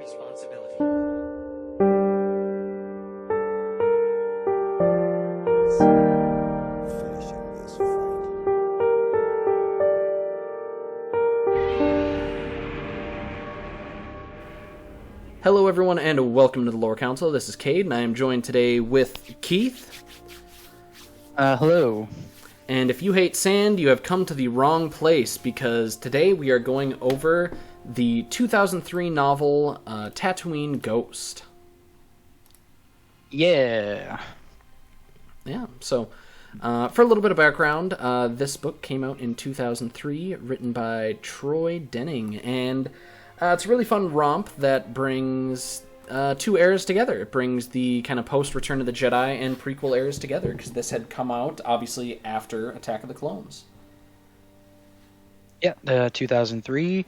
responsibility. Finishing this fight. Hello everyone and welcome to the Lore Council. This is Cade and I am joined today with Keith. Hello. And if you hate sand, you have come to the wrong place because today we are going over the 2003 novel Tatooine Ghost. Yeah. Yeah, so for a little bit of background, this book came out in 2003, written by Troy Denning, and it's a really fun romp that brings two eras together. It brings the kind of post-Return of the Jedi and prequel eras together, because this had come out, obviously, after Attack of the Clones. Yeah, 2003.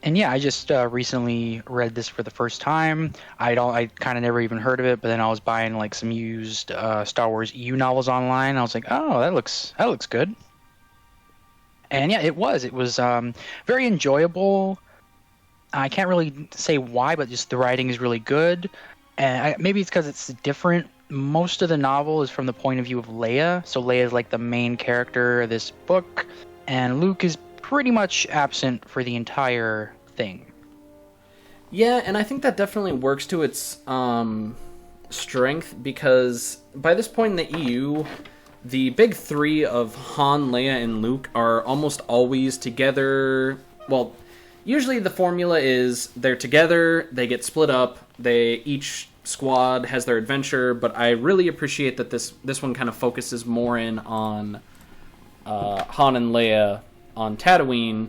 And yeah, I just recently read this for the first time. I kind of never even heard of it, but then I was buying like some used Star Wars EU novels online. I was like, oh, that looks good. And yeah, it was very enjoyable. I can't really say why, but just the writing is really good. And maybe it's because it's different. Most of the novel is from the point of view of Leia. So Leia is like the main character of this book, and Luke is pretty much absent for the entire thing. Yeah, and I think that definitely works to its strength, because by this point in the EU, the big three of Han, Leia, and Luke are almost always together. Well, usually the formula is they're together, they get split up, each squad has their adventure, but I really appreciate that this one kind of focuses more in on Han and Leia on Tatooine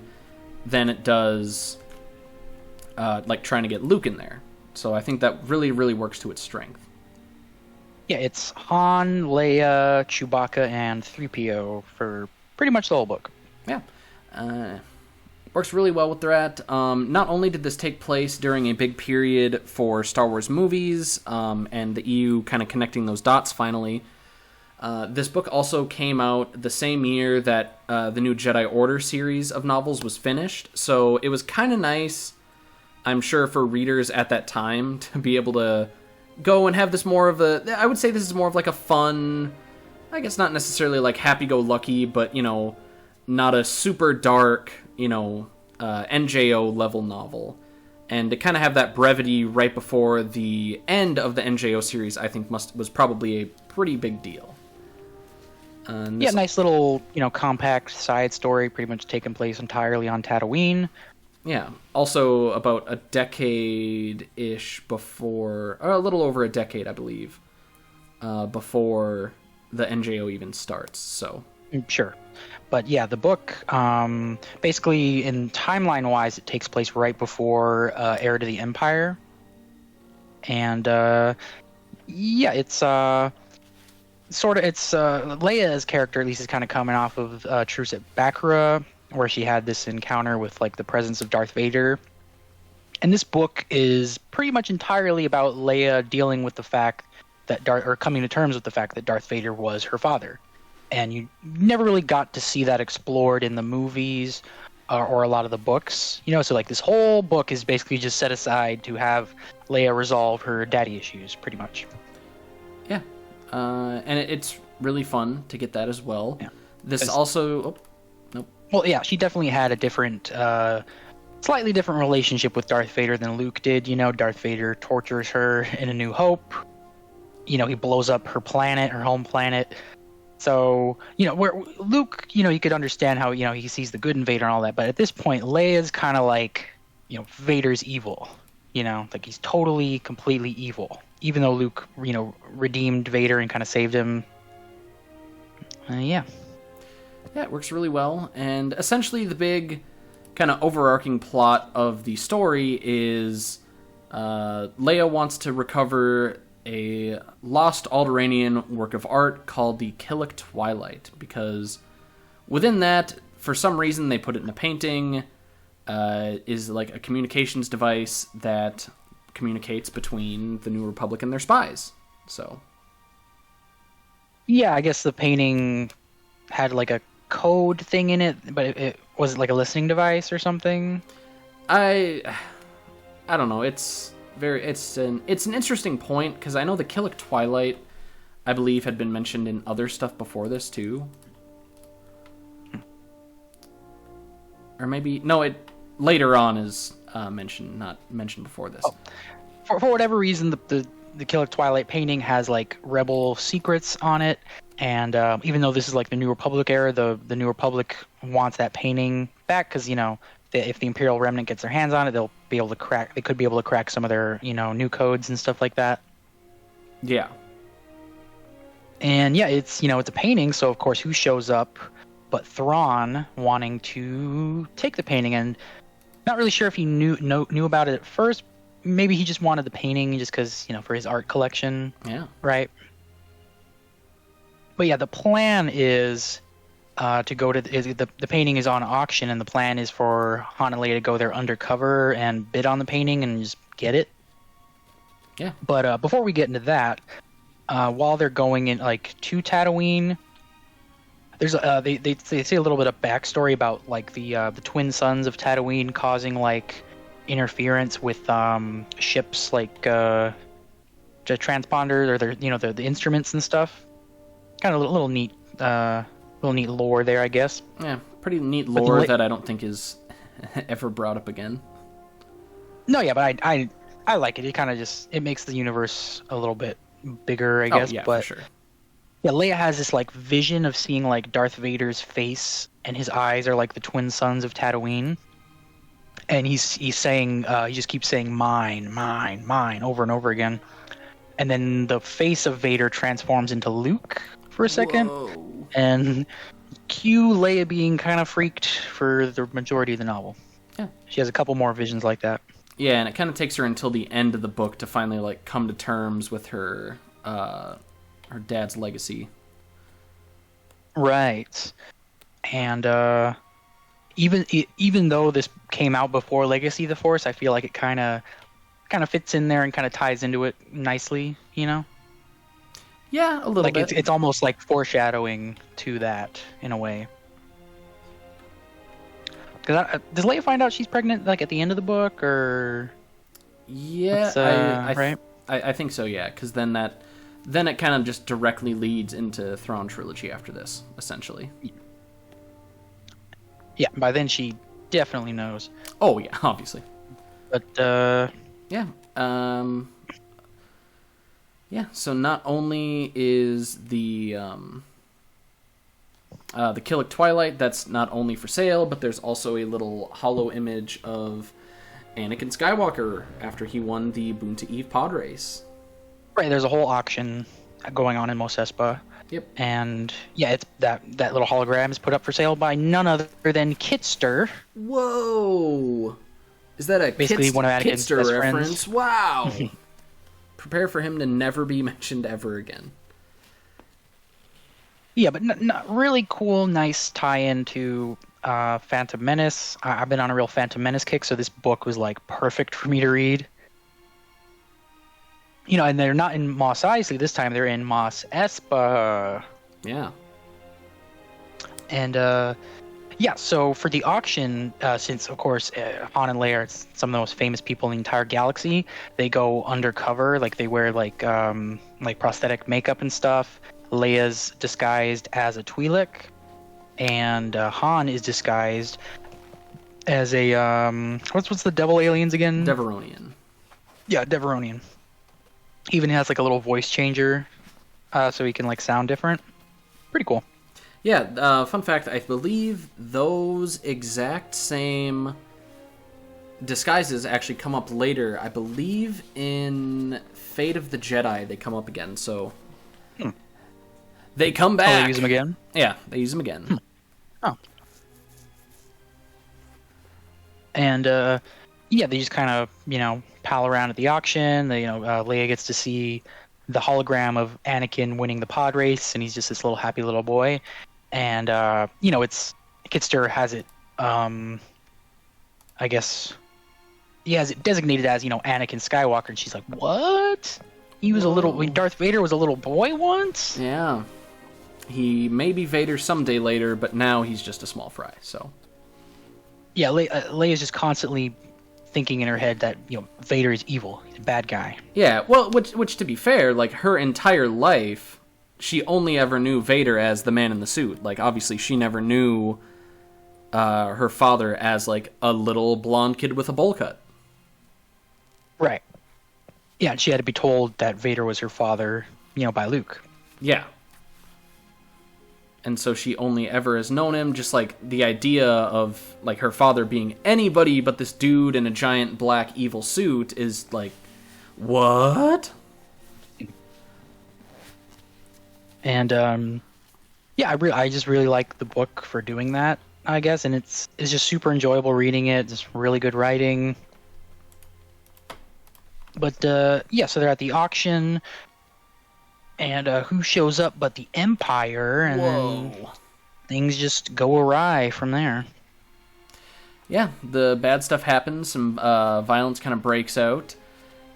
than it does like trying to get Luke in there. So I think that really, really works to its strength. Yeah, it's Han, Leia, Chewbacca, and 3PO for pretty much the whole book. Yeah. Works really well with that. Not only did this take place during a big period for Star Wars movies and the EU kind of connecting those dots finally, this book also came out the same year that the new Jedi Order series of novels was finished. So it was kind of nice, I'm sure, for readers at that time to be able to go and have this more of I would say this is more of like a fun, I guess not necessarily like happy-go-lucky, but, not a super dark, NJO level novel. And to kind of have that brevity right before the end of the NJO series, I think was probably a pretty big deal. Yeah, nice little, compact side story, pretty much taking place entirely on Tatooine. Yeah, also about a decade-ish before, or a little over a decade, I believe, before the NJO even starts, so... Sure. But yeah, the book, basically, in timeline-wise, it takes place right before Heir to the Empire. And, yeah, it's... Leia's character, at least, is kind of coming off of Truce at Bakura, where she had this encounter with like the presence of Darth Vader. And this book is pretty much entirely about Leia dealing with the fact that coming to terms with the fact that Darth Vader was her father. And you never really got to see that explored in the movies or a lot of the books. So like this whole book is basically just set aside to have Leia resolve her daddy issues, pretty much. Yeah. And it's really fun to get that as well. Yeah. This also... Oh, nope. Well, yeah, she definitely had a different, slightly different relationship with Darth Vader than Luke did. Darth Vader tortures her in A New Hope. He blows up her planet, her home planet. So, where Luke, you could understand how, he sees the good in Vader and all that. But at this point, Leia's kind of like, Vader's evil. Like he's totally, completely evil. Even though Luke, redeemed Vader and kind of saved him. Yeah. Yeah, it works really well. And essentially the big kind of overarching plot of the story is Leia wants to recover a lost Alderaanian work of art called the Killik Twilight, because within that, for some reason they put it in a painting, is like a communications device that communicates between the New Republic and their spies. So yeah, I guess the painting had like a code thing in it, but it was like a listening device or something. I don't know. It's an interesting point because I know the Killick Twilight, I believe, had been mentioned in other stuff before this too. Or maybe no, it later on is mentioned, not mentioned before this. Oh. For whatever reason, the Killick Twilight painting has like rebel secrets on it, and even though this is like the New Republic era, the New Republic wants that painting back because if the Imperial Remnant gets their hands on it, they'll be able to crack. They could be able to crack some of their new codes and stuff like that. Yeah. And yeah, it's it's a painting, so of course who shows up but Thrawn wanting to take the painting, and not really sure if he knew about it at first. Maybe he just wanted the painting just because, for his art collection. Yeah. Right. But yeah, the plan is to go to the painting is on auction, and the plan is for Han and Leia to go there undercover and bid on the painting and just get it. Yeah. But before we get into that, while they're going in to Tatooine, there's they say a little bit of backstory about the twin sons of Tatooine causing interference with ships the transponders or the instruments and stuff. Kind of a little neat lore there, I guess. Yeah, pretty neat lore that I don't think is ever brought up again. No, yeah, but I like it. It kind of it makes the universe a little bit bigger, I guess. Yeah, but for sure. Yeah, Leia has this vision of seeing Darth Vader's face, and his eyes are like the twin sons of Tatooine. And he's saying he just keeps saying mine, mine, mine over and over again. And then the face of Vader transforms into Luke for a second. Whoa. And cue Leia being kind of freaked for the majority of the novel. Yeah. She has a couple more visions like that. Yeah, and it kind of takes her until the end of the book to finally come to terms with her dad's legacy. Right. And even though this came out before Legacy of the Force, I feel like it kind of fits in there and kind of ties into it nicely, Yeah, a little bit. It's almost like foreshadowing to that in a way. Because does Leia find out she's pregnant at the end of the book, or? Yeah, right. I think so. Yeah, because then it kind of just directly leads into Thrawn trilogy after this, essentially. Yeah, by then she definitely knows. Oh yeah, obviously. But yeah. Yeah, so not only is the Killick Twilight that's not only for sale, but there's also a little hollow image of Anakin Skywalker after he won the Boon to Eve pod race. Right, there's a whole auction going on in Mos Espa. Yep. And yeah, it's that little hologram is put up for sale by none other than Kitster. Whoa! Is that a basically one of Anakin's Kitster best reference? Friends. Wow! Prepare for him to never be mentioned ever again. Yeah, but not really cool, nice tie-in to Phantom Menace. I've been on a real Phantom Menace kick, so this book was perfect for me to read. And they're not in Mos Eisley this time; they're in Mos Espa. Yeah. And yeah, so for the auction, since of course Han and Leia are some of the most famous people in the entire galaxy, they go undercover. They wear prosthetic makeup and stuff. Leia's disguised as a Twi'lek, and Han is disguised as a what's the devil aliens again? Deveronian. Yeah, Deveronian. Even has a little voice changer, so he can sound different. Pretty cool. Yeah, fun fact, I believe those exact same disguises actually come up later. I believe in Fate of the Jedi they come up again, so they come back. Oh, they use them again? Yeah, they use them again. Oh. And yeah, they just kind of, pal around at the auction. Leia gets to see the hologram of Anakin winning the pod race, and he's just this little happy little boy. And it's Kitster has it. I guess he has it designated as Anakin Skywalker, and she's like, "What? He was a little. Darth Vader was a little boy once." Yeah, he may be Vader someday later, but now he's just a small fry. So yeah, Leia's just constantly thinking in her head that Vader is evil, he's a bad guy. Yeah, well, which to be fair, like her entire life, she only ever knew Vader as the man in the suit. Like obviously, she never knew her father as like a little blonde kid with a bowl cut. Right. Yeah, and she had to be told that Vader was her father, by Luke. Yeah. And so she only ever has known him, just like the idea of like her father being anybody but this dude in a giant black evil suit is like, what? And I just really like the book for doing that, I guess, and it's just super enjoyable reading it. Just really good writing. But so they're at the auction. And who shows up but the Empire, and then things just go awry from there. Yeah, the bad stuff happens, some violence kind of breaks out,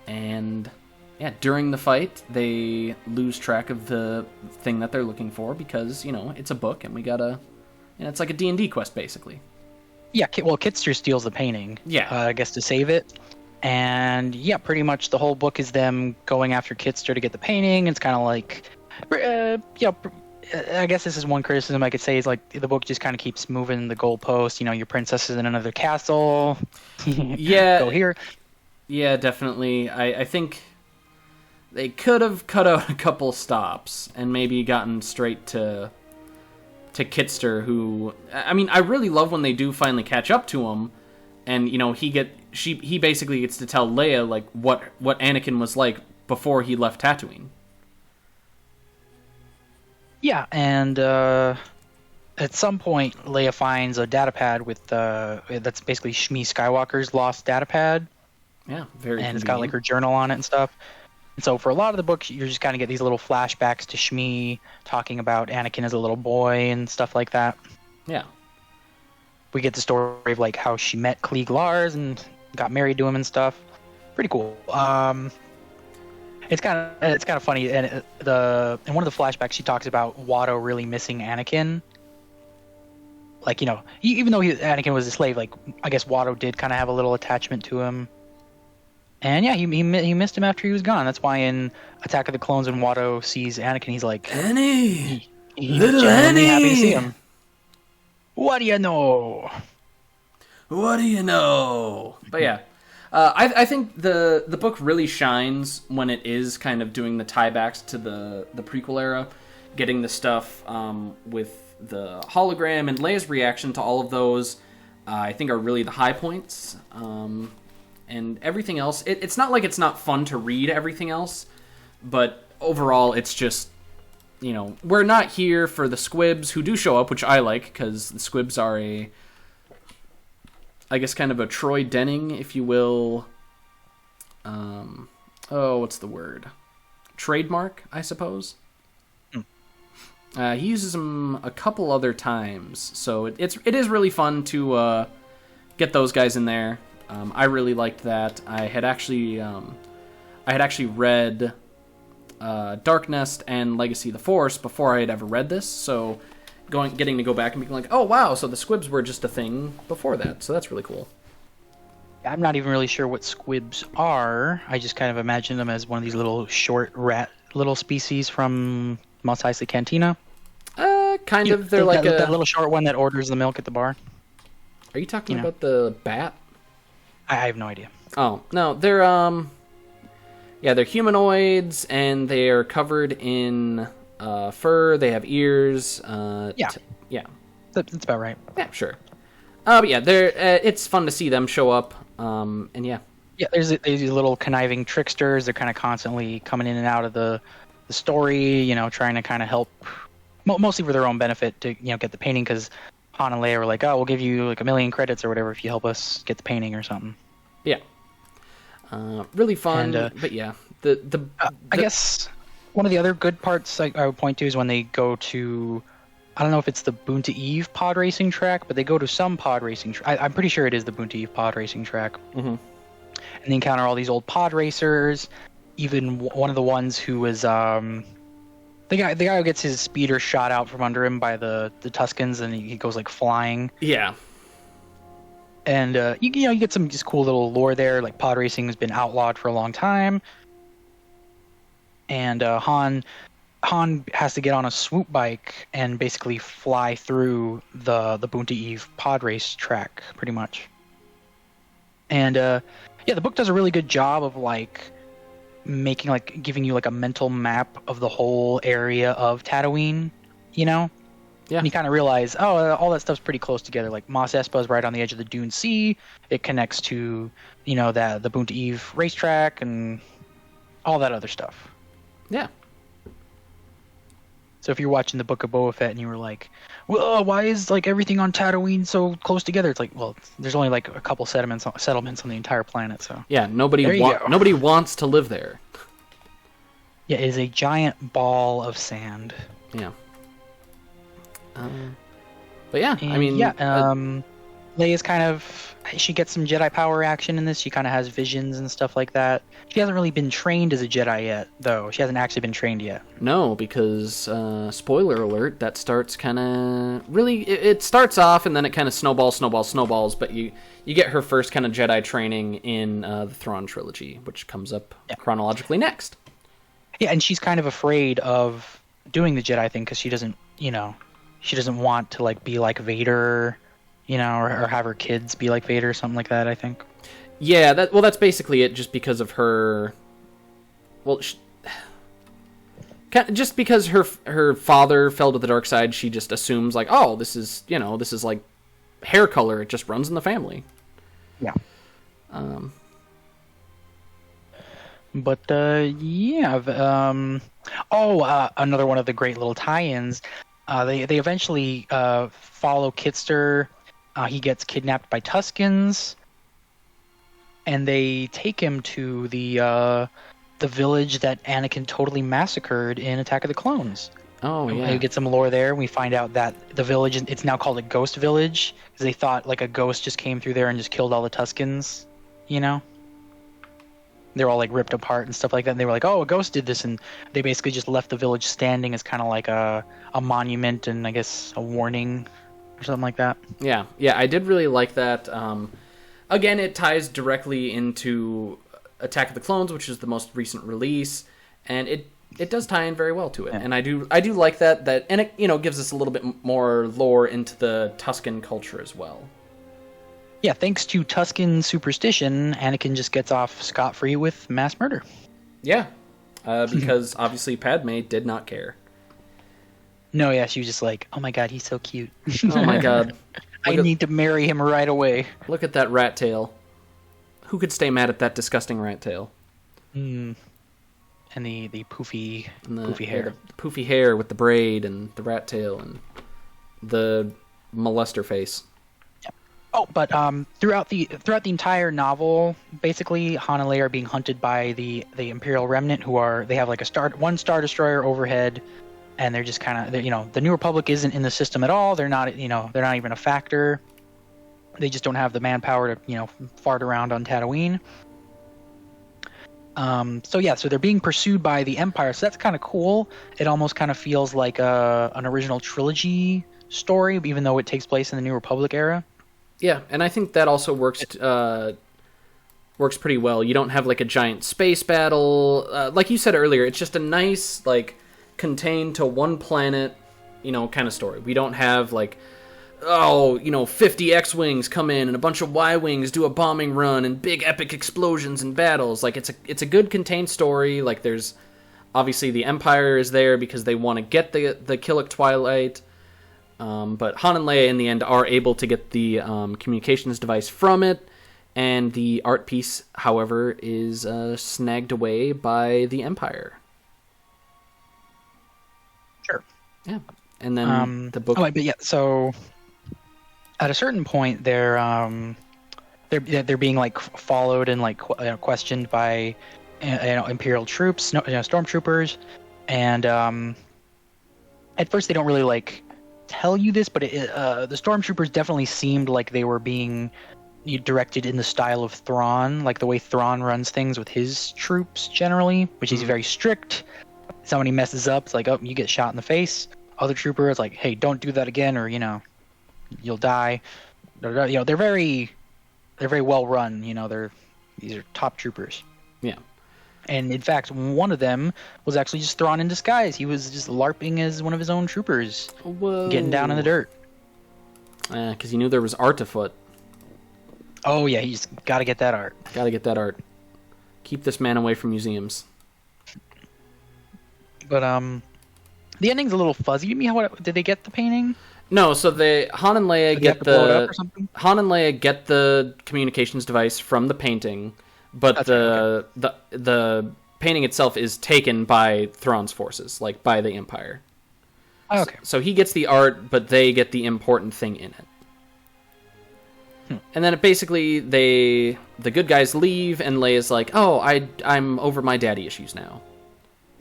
and yeah, during the fight, they lose track of the thing that they're looking for because, it's a book, and we gotta, it's like a D&D quest, basically. Yeah, well, Kitster steals the painting, I guess, to save it. And yeah, pretty much the whole book is them going after Kitster to get the painting. It's kind of like, I guess this is one criticism I could say is like the book just kind of keeps moving the goalpost. Your princess is in another castle. Yeah, go here. Yeah, definitely. I think they could have cut out a couple stops and maybe gotten straight to Kitster, who, I mean, I really love when they do finally catch up to him, and he basically gets to tell Leia like what Anakin was like before he left Tatooine. Yeah, and at some point Leia finds a datapad with that's basically Shmi Skywalker's lost datapad. Yeah, very. And it's got like her journal on it and stuff. And so for a lot of the books, you're just kind of get these little flashbacks to Shmi talking about Anakin as a little boy and stuff like that. Yeah. We get the story of like how she met Klieg Lars and got married to him and stuff. Pretty cool. It's kind of funny, and in one of the flashbacks she talks about Watto really missing Anakin. Like even though Anakin was a slave, like I guess Watto did kind of have a little attachment to him. And yeah, he missed him after he was gone. That's why in Attack of the Clones, when Watto sees Anakin, he's like, Annie, he's little genuinely Annie, happy to see him. What do you know? What do you know? But yeah, I think the book really shines when it is kind of doing the tiebacks to the prequel era, getting the stuff with the hologram and Leia's reaction to all of those. I think are really the high points. And everything else, it's not like it's not fun to read everything else, but overall it's just, we're not here for the squibs who do show up, which I like, because the squibs are I guess kind of a Troy Denning, if you will, what's the word? Trademark, I suppose. He uses them a couple other times, so it is really fun to get those guys in there. I really liked that. I had actually read Dark Nest and Legacy of the Force before I had ever read this, so getting to go back and being like, oh wow, so the squibs were just a thing before that, so that's really cool. I'm not even really sure what squibs are. I just kind of imagine them as one of these little short rat little species from Mos Eisley Cantina. Kind of. They're like that little short one that orders the milk at the bar. Are you talking about the bat? I have no idea. Oh, no, they're they're humanoids, and they are covered in fur. They have ears. Yeah. That's about right. Yeah, sure. But yeah, they're it's fun to see them show up. And yeah. Yeah, there's these little conniving tricksters. They're kind of constantly coming in and out of the story, trying to kind of help, mostly for their own benefit, to get the painting, because Han and Leia were like, oh, we'll give you like 1 million credits or whatever if you help us get the painting or something. Yeah. Really fun, but yeah. I guess one of the other good parts I would point to is when they go to, I don't know if it's the Boonta Eve pod racing track, but they go to some pod racing track. I'm pretty sure it is the Boonta Eve pod racing track. Mm-hmm. And they encounter all these old pod racers, even one of the ones who was the guy who gets his speeder shot out from under him by the Tuskens, and he goes like flying. Yeah. And you get some just cool little lore there. Like pod racing has been outlawed for a long time, and Han has to get on a swoop bike and basically fly through the Boonta Eve pod race track, pretty much. And yeah, the book does a really good job of like giving you like a mental map of the whole area of Tatooine, you know? Yeah. And you kind of realize, oh, all that stuff's pretty close together. Like Mos Espa is right on the edge of the Dune Sea. It connects to, the Boonta Eve racetrack and all that other stuff. Yeah. So if you're watching the Book of Boba Fett and you were like, well, why is like everything on Tatooine so close together? It's like, well, there's only like a couple settlements on the entire planet. So yeah, nobody wants to live there. Yeah, it is a giant ball of sand. Yeah. But yeah, And I mean, Leia's she gets some Jedi power action in this. She kind of has visions and stuff like that. She hasn't really been trained as a Jedi yet, though. She hasn't actually been trained yet. No, because spoiler alert, that starts kind of really. It starts off and then it kind of snowballs. But you get her first kind of Jedi training in the Thrawn trilogy, which comes up chronologically next. Yeah, and she's kind of afraid of doing the Jedi thing because she doesn't want to like be like Vader, or have her kids be like Vader or something like that, I think. Yeah, that's basically it. Just because of her, just because her father fell to the dark side, she just assumes like, oh, this is like hair color. It just runs in the family. Yeah. But another one of the great little tie-ins. They eventually follow Kitster. He gets kidnapped by Tuskens, and they take him to the village that Anakin totally massacred in Attack of the Clones. Oh yeah. We get some lore there. We find out that the village, it's now called a ghost village because they thought like a ghost just came through there and just killed all the Tuskens. They're all like ripped apart and stuff like that. And they were like, oh, a ghost did this, and they basically just left the village standing as kind of like a monument and I guess a warning or something like that. Yeah, I did really like that. Again, it ties directly into Attack of the Clones, which is the most recent release, and it does tie in very well to it. Yeah. And I do like that, and it gives us a little bit more lore into the Tusken culture as well. Yeah, thanks to Tusken superstition, Anakin just gets off scot-free with mass murder. Yeah, because obviously Padme did not care. No, yeah, she was just like, oh my god, he's so cute. Oh my god. I need to marry him right away. Look at that rat tail. Who could stay mad at that disgusting rat tail? And the poofy hair. The poofy hair with the braid and the rat tail and the molester face. Oh, but throughout the entire novel, basically Han and Leia are being hunted by the Imperial Remnant, they have like one Star Destroyer overhead, and they're just kind of the New Republic isn't in the system at all. They're not they're not even a factor. They just don't have the manpower to fart around on Tatooine. So they're being pursued by the Empire. So that's kind of cool. It almost kind of feels like an original trilogy story, even though it takes place in the New Republic era. Yeah, and I think that also works pretty well. You don't have like a giant space battle. Like you said earlier, it's just a nice, like, contained to one planet, kind of story. We don't have like, 50 X-Wings come in and a bunch of Y-Wings do a bombing run and big epic explosions and battles. Like, it's a good contained story. Like, there's obviously the Empire is there because they want to get the Killik Twilight. But Han and Leia, in the end, are able to get the communications device from it, and the art piece, however, is snagged away by the Empire. Sure. Yeah. And then the book... Oh, but yeah, so at a certain point, they're being, like, followed and, like, questioned by, Imperial troops, stormtroopers, and at first they don't really, like, tell you this, but the stormtroopers definitely seemed like they were being directed in the style of Thrawn, like the way Thrawn runs things with his troops generally, which is very strict. Somebody messes up, it's like, oh, you get shot in the face. Other trooper is like, hey, don't do that again, or you'll die. They're very they're very well run. These are top troopers. Yeah. And in fact, one of them was actually just Thrawn in disguise. He was just LARPing as one of his own troopers, Whoa. getting down in the dirt. Because he knew there was art afoot. Oh yeah, he's got to get that art. Got to get that art. Keep this man away from museums. But the ending's a little fuzzy to me. Did they get the painting? No, so Han and Leia get Han and Leia get the communications device from the painting, but the painting itself is taken by Thrawn's forces, like by the Empire. Oh, okay. So he gets the art, but they get the important thing in it. And then basically the good guys leave, and Leia's like, "Oh, I'm over my daddy issues now."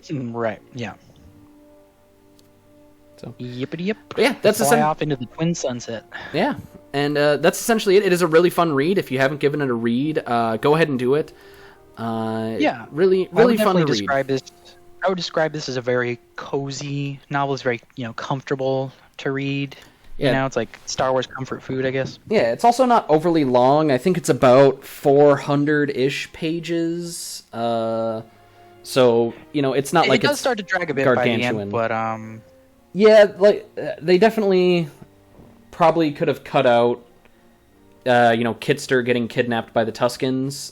Right. Yeah. So yippity yip. But yeah, that's fly off into the twin sunset. Yeah, and that's essentially it. It is a really fun read. If you haven't given it a read, go ahead and do it. Yeah, really fun to read. I would describe this as a very cozy novel. It's very comfortable to read. Yeah. It's like Star Wars comfort food, I guess. Yeah, it's also not overly long. I think it's about 400-ish pages. So it's not like it does start to drag a bit gargantuan. by the end, but yeah, like they definitely probably could have cut out Kitster getting kidnapped by the Tuskens,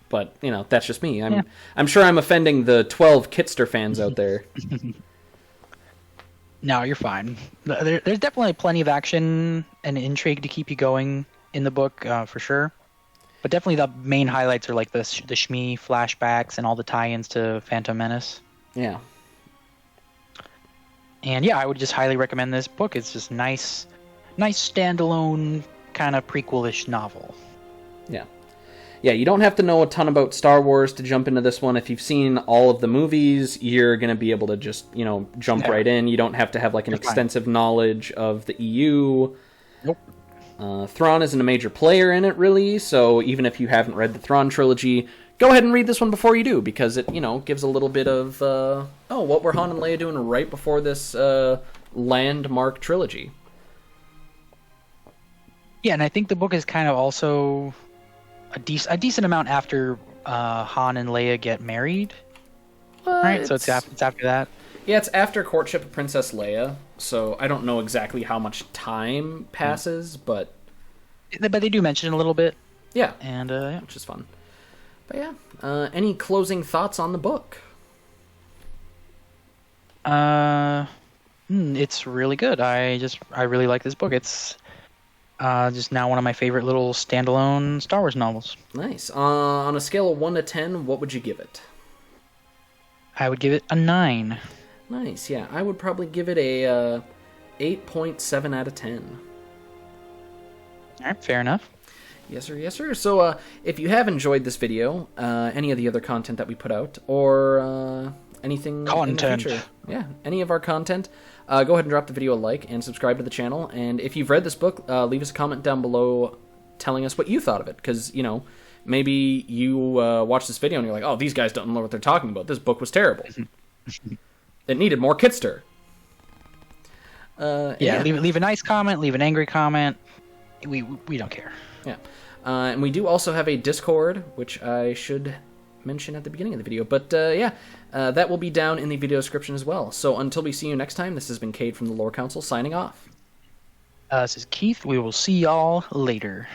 but that's just me. I'm sure I'm offending the 12 Kitster fans out there. No, you're fine. There's definitely plenty of action and intrigue to keep you going in the book, for sure. But definitely the main highlights are like the Shmi flashbacks and all the tie-ins to Phantom Menace. Yeah. And yeah, I would just highly recommend this book. It's just nice standalone kind of prequel-ish novel. Yeah. Yeah, you don't have to know a ton about Star Wars to jump into this one. If you've seen all of the movies, you're going to be able to just, jump right in. You don't have to have like an extensive knowledge of the EU. Nope. Thrawn isn't a major player in it, really, so even if you haven't read the Thrawn trilogy, go ahead and read this one before you do, because it, gives a little bit of, what were Han and Leia doing right before this landmark trilogy? Yeah, and I think the book is kind of also a decent amount after Han and Leia get married, right? So it's after that. Yeah, it's after courtship of Princess Leia, so I don't know exactly how much time passes, but they do mention it a little bit. Yeah, and which is fun. But yeah, any closing thoughts on the book? It's really good. I really like this book. It's just now one of my favorite little standalone Star Wars novels. Nice. On a scale of 1 to 10, what would you give it? I would give it a 9. Nice, yeah. I would probably give it a 8.7 out of 10. All right, fair enough. Yes, sir, yes, sir. So, if you have enjoyed this video, any of the other content that we put out, or anything in the future, any of our content, go ahead and drop the video a like and subscribe to the channel. And if you've read this book, leave us a comment down below telling us what you thought of it, because, maybe you watch this video and you're like, oh, these guys don't know what they're talking about. This book was terrible. It needed more Kitster. Leave a nice comment, leave an angry comment. We don't care. Yeah. And we do also have a Discord, which I should mention at the beginning of the video. But that will be down in the video description as well. So until we see you next time, this has been Cade from the Lore Council signing off. This is Keith. We will see y'all later.